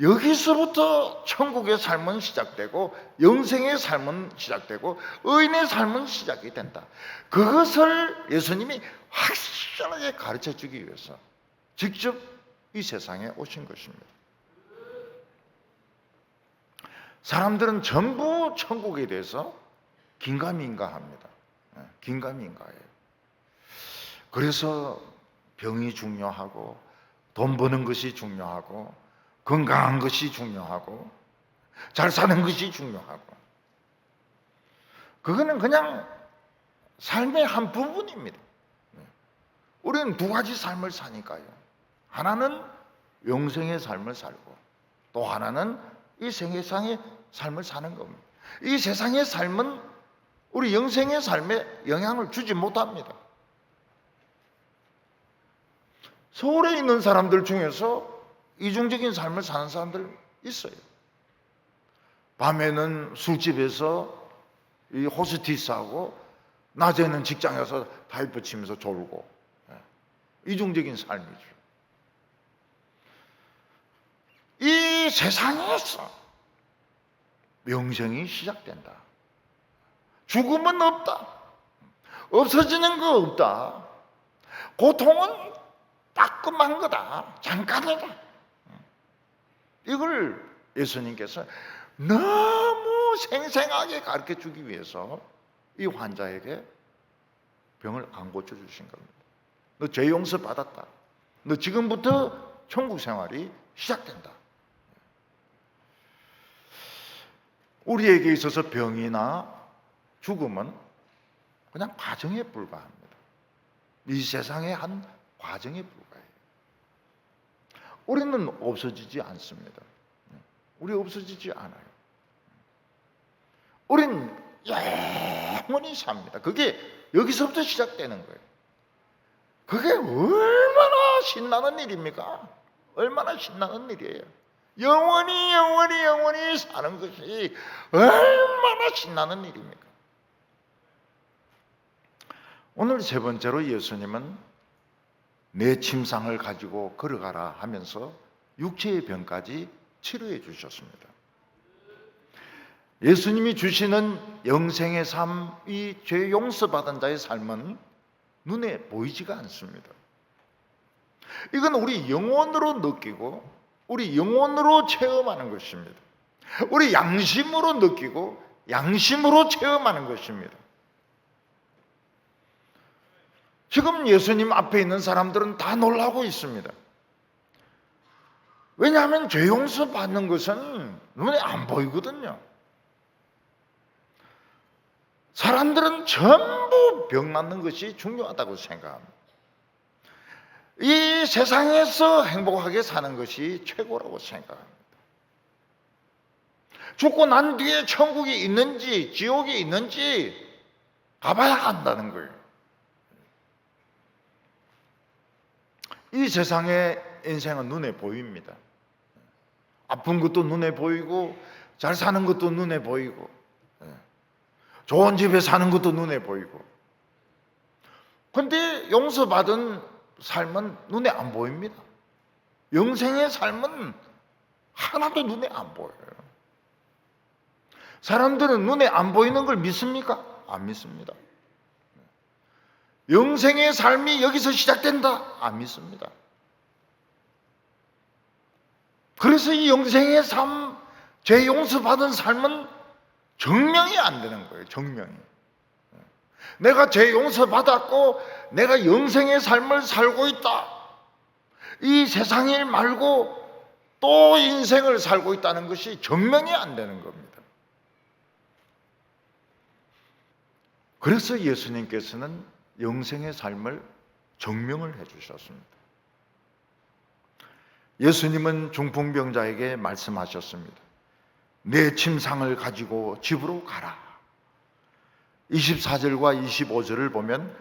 A: 여기서부터 천국의 삶은 시작되고 영생의 삶은 시작되고 의인의 삶은 시작이 된다. 그것을 예수님이 확실하게 가르쳐 주기 위해서 직접 이 세상에 오신 것입니다. 사람들은 전부 천국에 대해서 긴가민가합니다. 긴가민가해요. 그래서 병이 중요하고 돈 버는 것이 중요하고 건강한 것이 중요하고 잘 사는 것이 중요하고, 그거는 그냥 삶의 한 부분입니다. 우리는 두 가지 삶을 사니까요. 하나는 영생의 삶을 살고 또 하나는 이 세상의 삶을 사는 겁니다. 이 세상의 삶은 우리 영생의 삶에 영향을 주지 못합니다. 서울에 있는 사람들 중에서 이중적인 삶을 사는 사람들 있어요. 밤에는 술집에서 이 호스티스하고 낮에는 직장에서 타이프 치면서 졸고, 이중적인 삶이죠. 이 세상에서 영생이 시작된다. 죽음은 없다. 없어지는 거 없다. 고통은 따끔한 거다. 잠깐이다. 이걸 예수님께서 너무 생생하게 가르쳐 주기 위해서 이 환자에게 병을 안 고쳐주신 겁니다. 너 죄 용서 받았다. 너 지금부터 천국 생활이 시작된다. 우리에게 있어서 병이나 죽음은 그냥 과정에 불과합니다. 이 세상의 한 과정에 불과해요. 우리는 없어지지 않습니다. 우리 없어지지 않아요. 우린 영원히 삽니다. 그게 여기서부터 시작되는 거예요. 그게 얼마나 신나는 일입니까? 얼마나 신나는 일이에요. 영원히 사는 것이 얼마나 신나는 일입니까? 오늘 세 번째로 예수님은 내 침상을 가지고 걸어가라 하면서 육체의 병까지 치료해 주셨습니다. 예수님이 주시는 영생의 삶, 이 죄 용서받은 자의 삶은 눈에 보이지가 않습니다. 이건 우리 영혼으로 느끼고 우리 영혼으로 체험하는 것입니다. 우리 양심으로 느끼고 양심으로 체험하는 것입니다. 지금 예수님 앞에 있는 사람들은 다 놀라고 있습니다. 왜냐하면 죄 용서 받는 것은 눈에 안 보이거든요. 사람들은 전부 병 낫는 것이 중요하다고 생각합니다. 이 세상에서 행복하게 사는 것이 최고라고 생각합니다. 죽고 난 뒤에 천국이 있는지 지옥이 있는지 가봐야 한다는 거예요. 이 세상의 인생은 눈에 보입니다. 아픈 것도 눈에 보이고 잘 사는 것도 눈에 보이고 좋은 집에 사는 것도 눈에 보이고, 그런데 용서받은 삶은 눈에 안 보입니다. 영생의 삶은 하나도 눈에 안 보여요. 사람들은 눈에 안 보이는 걸 믿습니까? 안 믿습니다. 영생의 삶이 여기서 시작된다? 안 믿습니다. 그래서 이 영생의 삶, 죄 용서받은 삶은 정명이 안 되는 거예요. 정명이. 내가 죄 용서받았고 내가 영생의 삶을 살고 있다. 이 세상 일 말고 또 인생을 살고 있다는 것이 정명이 안 되는 겁니다. 그래서 예수님께서는 영생의 삶을 정명을 해주셨습니다. 예수님은 중풍병자에게 말씀하셨습니다. 내 침상을 가지고 집으로 가라. 24절과 25절을 보면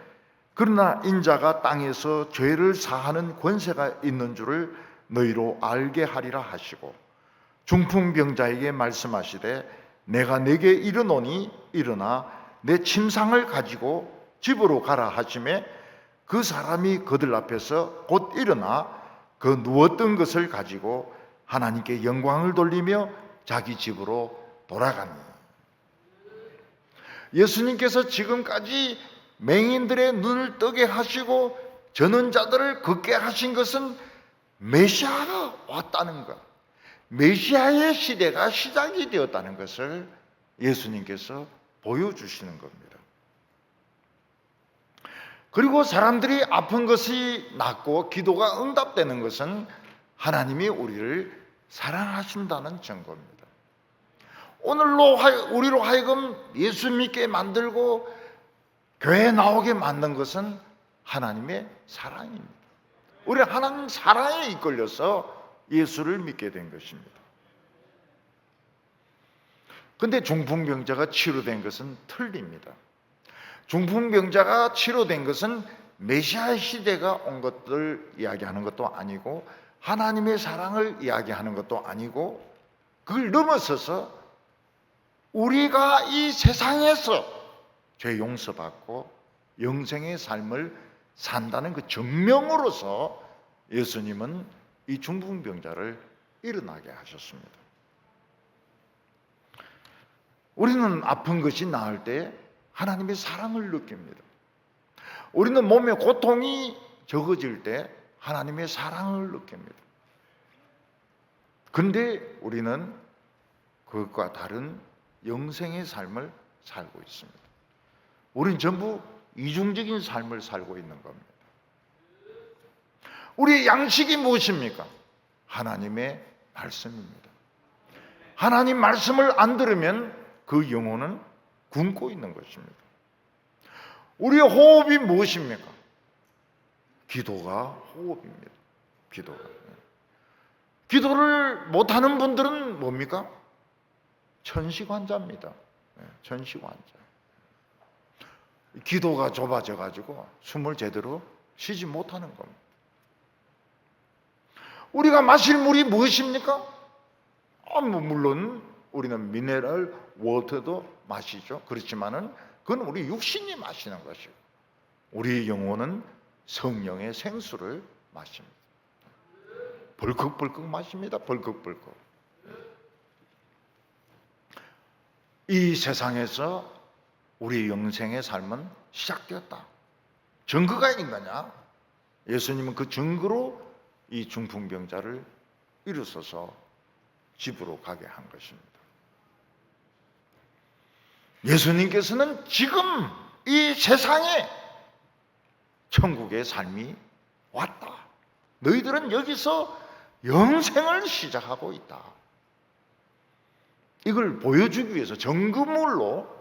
A: 그러나 인자가 땅에서 죄를 사하는 권세가 있는 줄을 너희로 알게 하리라 하시고 중풍병자에게 말씀하시되 내가 네게 이르노니 일어나 내 침상을 가지고 집으로 가라 하시매 그 사람이 그들 앞에서 곧 일어나 그 누웠던 것을 가지고 하나님께 영광을 돌리며 자기 집으로 돌아가니. 예수님께서 지금까지 맹인들의 눈을 뜨게 하시고 저는 자들을 걷게 하신 것은 메시아가 왔다는 것, 메시아의 시대가 시작이 되었다는 것을 예수님께서 보여주시는 겁니다. 그리고 사람들이 아픈 것이 낫고 기도가 응답되는 것은 하나님이 우리를 사랑하신다는 증거입니다. 오늘로 우리로 하여금 예수 믿게 만들고 교회에 나오게 만든 것은 하나님의 사랑입니다. 우리는 하나님 사랑에 이끌려서 예수를 믿게 된 것입니다. 근데 중풍병자가 치료된 것은 틀립니다. 중풍병자가 치료된 것은 메시아 시대가 온 것을 이야기하는 것도 아니고 하나님의 사랑을 이야기하는 것도 아니고 그걸 넘어서서 우리가 이 세상에서 죄 용서받고 영생의 삶을 산다는 그 증명으로서 예수님은 이 중풍병자를 일어나게 하셨습니다. 우리는 아픈 것이 나을 때 하나님의 사랑을 느낍니다. 우리는 몸의 고통이 적어질 때 하나님의 사랑을 느낍니다. 근데 우리는 그것과 다른 영생의 삶을 살고 있습니다. 우리는 전부 이중적인 삶을 살고 있는 겁니다. 우리의 양식이 무엇입니까? 하나님의 말씀입니다. 하나님 말씀을 안 들으면 그 영혼은 굶고 있는 것입니다. 우리의 호흡이 무엇입니까? 기도가 호흡입니다. 기도를 못하는 분들은 뭡니까? 천식환자입니다. 천식환자. 기도가 좁아져 가지고 숨을 제대로 쉬지 못하는 겁니다. 우리가 마실 물이 무엇입니까? 물론 우리는 미네랄 워터도 마시죠. 그렇지만은 그건 우리 육신이 마시는 것이고 우리 영혼은 성령의 생수를 마십니다. 벌컥벌컥 마십니다. 벌컥벌컥. 이 세상에서 우리 영생의 삶은 시작되었다. 증거가 있는 거냐? 예수님은 그 증거로 이 중풍병자를 일으켜서 집으로 가게 한 것입니다. 예수님께서는 지금 이 세상에 천국의 삶이 왔다. 너희들은 여기서 영생을 시작하고 있다. 이걸 보여주기 위해서 증거물로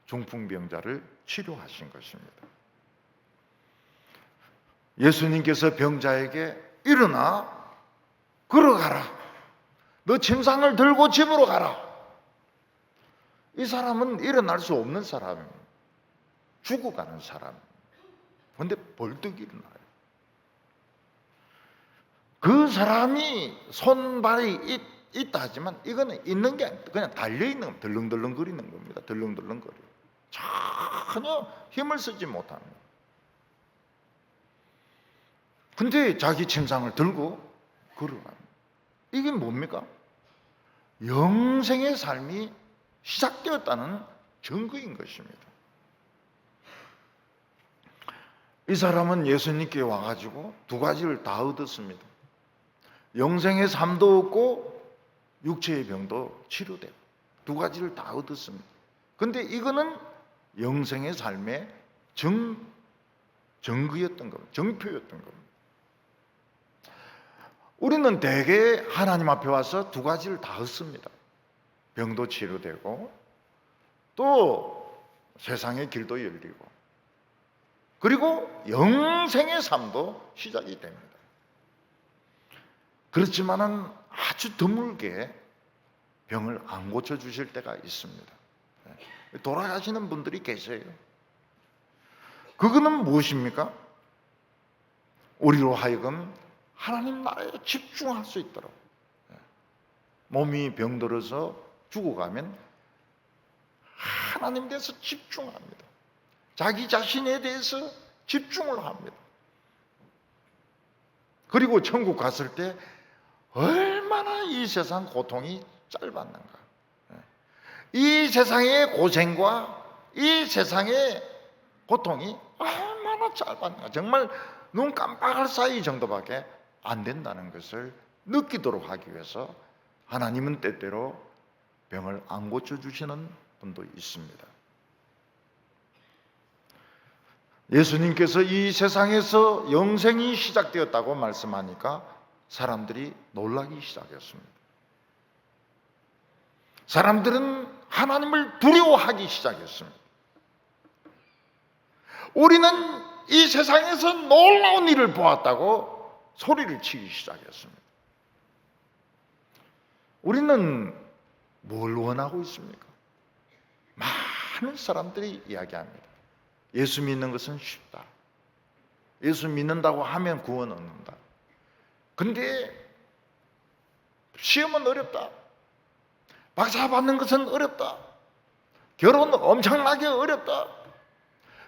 A: 중풍병자를 치료하신 것입니다. 예수님께서 병자에게 일어나 걸어가라. 너 침상을 들고 집으로 가라. 이 사람은 일어날 수 없는 사람입니다. 죽어가는 사람입니다. 그런데 벌떡 일어나요. 그 사람이 손발이 있다 하지만 이거는 있는 게 아닙니다. 그냥 달려있는 겁니다. 덜렁덜렁 거리는 겁니다. 덜렁덜렁 거려. 전혀 힘을 쓰지 못합니다. 근데 자기 침상을 들고 걸어갑니다. 이게 뭡니까? 영생의 삶이 시작되었다는 증거인 것입니다. 이 사람은 예수님께 와가지고 두 가지를 다 얻었습니다. 영생의 삶도 얻고 육체의 병도 치료되고 두 가지를 다 얻었습니다. 근데 이거는 영생의 삶의 증거였던 겁니다. 정표였던 겁니다. 우리는 대개 하나님 앞에 와서 두 가지를 다 얻습니다. 병도 치료되고 또 세상의 길도 열리고 그리고 영생의 삶도 시작이 됩니다. 그렇지만은 아주 드물게 병을 안 고쳐주실 때가 있습니다. 돌아가시는 분들이 계세요. 그거는 무엇입니까? 우리로 하여금 하나님 나라에 집중할 수 있도록 몸이 병들어서 죽어가면 하나님 대해서 집중합니다. 자기 자신에 대해서 집중을 합니다. 그리고 천국 갔을 때 얼마나 얼마나 이 세상 고통이 짧았는가. 이 세상의 고생과 이 세상의 고통이 얼마나 짧았는가. 정말 눈 깜빡할 사이 정도밖에 안 된다는 것을 느끼도록 하기 위해서 하나님은 때때로 병을 안 고쳐주시는 분도 있습니다. 예수님께서 이 세상에서 영생이 시작되었다고 말씀하니까 사람들이 놀라기 시작했습니다. 사람들은 하나님을 두려워하기 시작했습니다. 우리는 이 세상에서 놀라운 일을 보았다고 소리를 치기 시작했습니다. 우리는 뭘 원하고 있습니까? 많은 사람들이 이야기합니다. 예수 믿는 것은 쉽다. 예수 믿는다고 하면 구원 얻는다. 근데 시험은 어렵다. 박사 받는 것은 어렵다. 결혼 엄청나게 어렵다.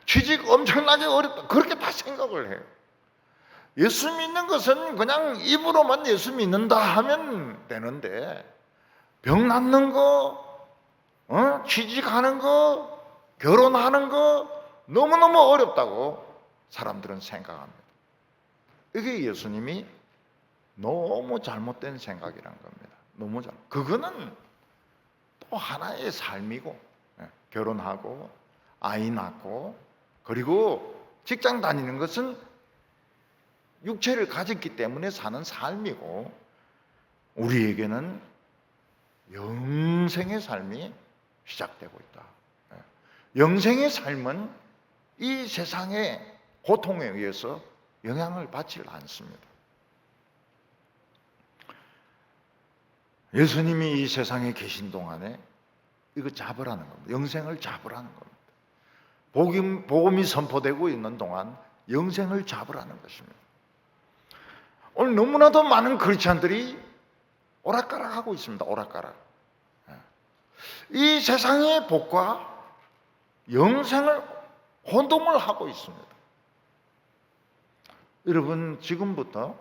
A: 취직 엄청나게 어렵다. 그렇게 다 생각을 해요. 예수 믿는 것은 그냥 입으로만 예수 믿는다 하면 되는데 병 낫는 거, 취직하는 거, 결혼하는 거 너무너무 어렵다고 사람들은 생각합니다. 이게 예수님이 너무 잘못된 생각이란 겁니다. 너무 그거는 또 하나의 삶이고, 결혼하고 아이 낳고 그리고 직장 다니는 것은 육체를 가졌기 때문에 사는 삶이고, 우리에게는 영생의 삶이 시작되고 있다. 영생의 삶은 이 세상의 고통에 의해서 영향을 받지 않습니다. 예수님이 이 세상에 계신 동안에 이거 잡으라는 겁니다. 영생을 잡으라는 겁니다. 복음이 선포되고 있는 동안 영생을 잡으라는 것입니다. 오늘 너무나도 많은 크리스찬들이 오락가락하고 있습니다. 오락가락. 이 세상의 복과 영생을 혼동을 하고 있습니다. 여러분, 지금부터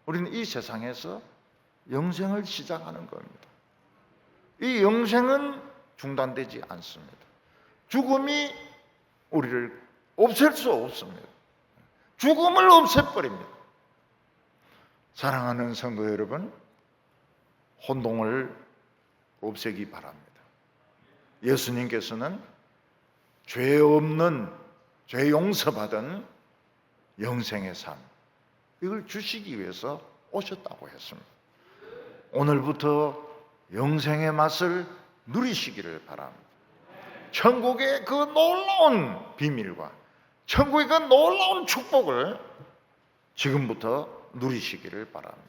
A: 우리는 이 세상에서 영생을 시작하는 겁니다. 이 영생은 중단되지 않습니다. 죽음이 우리를 없앨 수 없습니다. 죽음을 없애버립니다. 사랑하는 성도 여러분, 혼동을 없애기 바랍니다. 예수님께서는 죄 없는, 죄 용서받은 영생의 삶, 이걸 주시기 위해서 오셨다고 했습니다. 오늘부터 영생의 맛을 누리시기를 바랍니다. 천국의 그 놀라운 비밀과 천국의 그 놀라운 축복을 지금부터 누리시기를 바랍니다.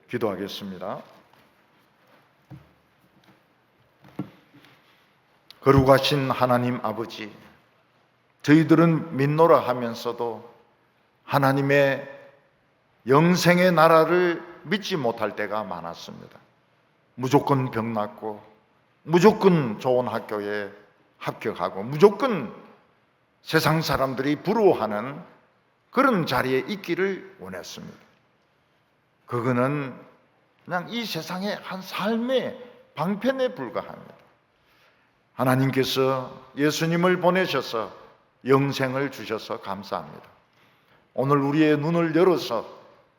A: 기도하겠습니다. 거룩하신 하나님 아버지, 저희들은 믿노라 하면서도 하나님의 영생의 나라를 믿지 못할 때가 많았습니다. 무조건 병 낫고, 무조건 좋은 학교에 합격하고, 무조건 세상 사람들이 부러워하는 그런 자리에 있기를 원했습니다. 그거는 그냥 이 세상의 한 삶의 방편에 불과합니다. 하나님께서 예수님을 보내셔서 영생을 주셔서 감사합니다. 오늘 우리의 눈을 열어서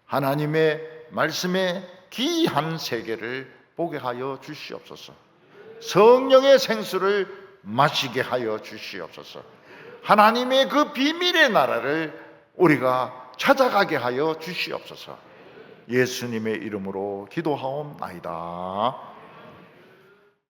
A: 하나님의 말씀의 귀한 세계를 보게 하여 주시옵소서. 성령의 생수를 마시게 하여 주시옵소서. 하나님의 그 비밀의 나라를 우리가 찾아가게 하여 주시옵소서. 예수님의 이름으로 기도하옵나이다.